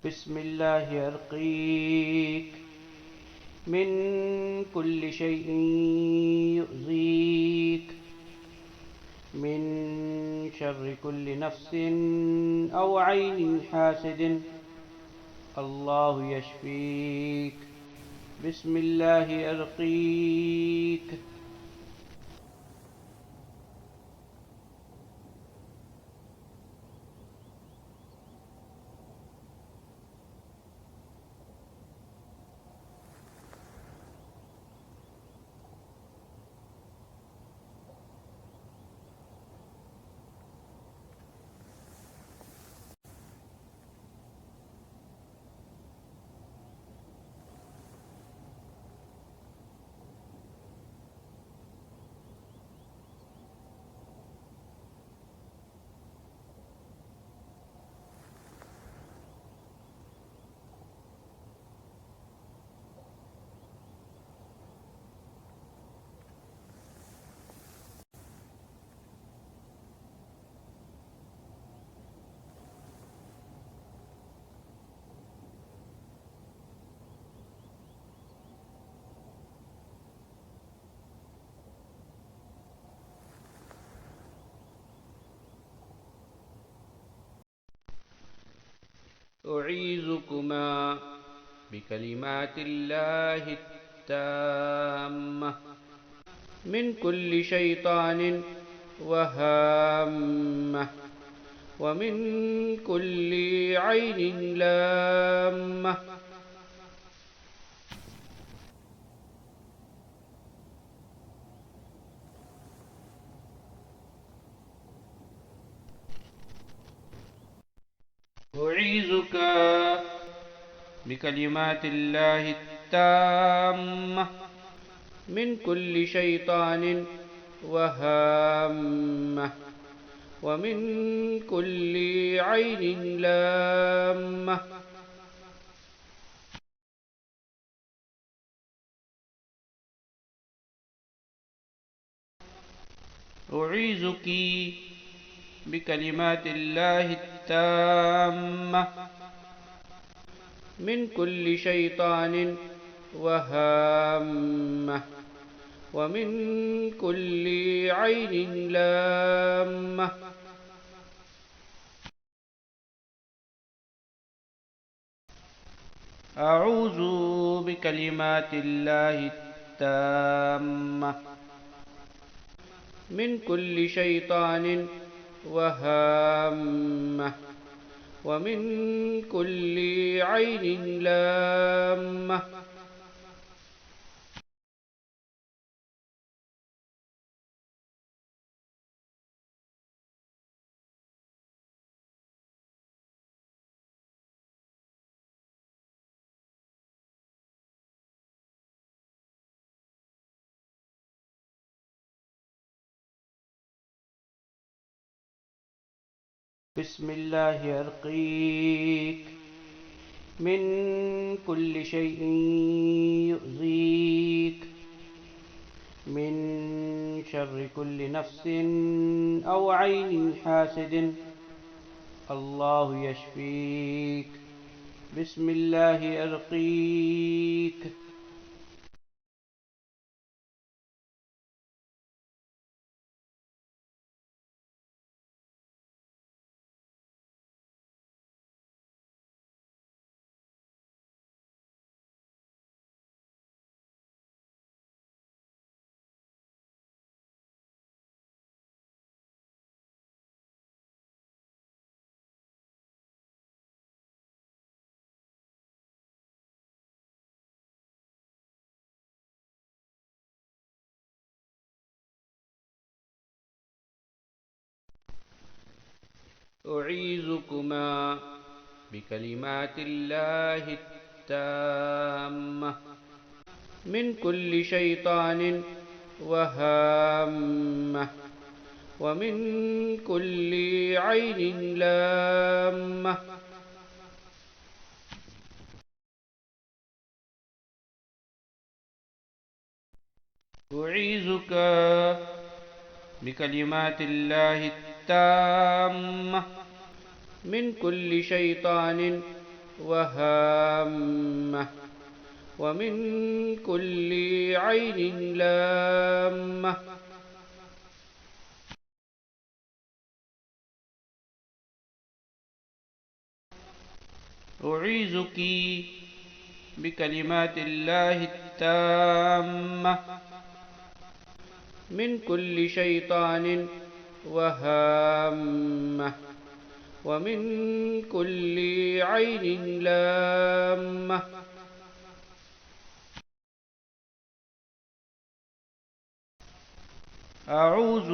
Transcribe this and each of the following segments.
बिस्मिल्लाहि अर्क़ीक मिन कुल्लि शैइन युज़ीक मिन शर्रि कुल्लि नफ्सिन औ ऐनिन हासिदिन अल्लाहु यशफ़ीक। बिस्मिल्लाहि अर्क़ीक। उईज़ुकुमा बिकलिमातिल्लाहि त्ताम्मह मिन कुल्लि शैतानिन व हाम्मह व मिन कुल्लि ऐनिन लाम्मह। उईज़ुक बिकलिमातिल्लाहि त्ताम्मह मिन कुल्लि शैतानिन व हाम्मह व मिन कुल्लि ऐनिन लाम्मह। उईज़ुकी बिकलिमातिल्लाहि त्ताम्मह मिन कुल्लि शैतानिन व हाम्मह व मिन कुल्लि ऐनिन लाम्मह। अऊज़ु बिकलिमातिल्लाहि त्ताम्मह मिन कुल्लि शैतानिन व हाम्मह व मिन कुल्लि ऐनिन लाम्मह। बिस्मिल्लाहि अर्क़ीक मिन कुल्लि शैइन युज़ीक मिन शर्रि कुल्लि नफ्सिन औ ऐनिन हासिदिन अल्लाहु यशफ़ीक। बिस्मिल्लाहि अर्क़ीक। उईज़ुकुमा बिकलिमातिल्लाहि त्ताम्मह मिन कुल्लि शैतानिन व हाम्मह व मिन कुल्लि ऐनिन लाम्मह। उईज़ुक बिकलिमातिल्लाहि त्ताम्मह मिन कुल्लि शैतानिन وهامة ومن كل عين لامة أعيذك بكلمات الله التامة من كل شيطان وهامة ومن كل عين لامة أعوذ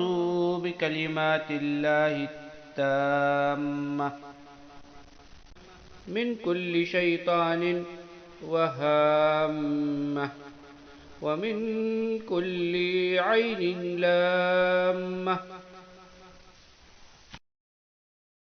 بكلمات الله التامة من كل شيطان وهامة ومن كل عين لامة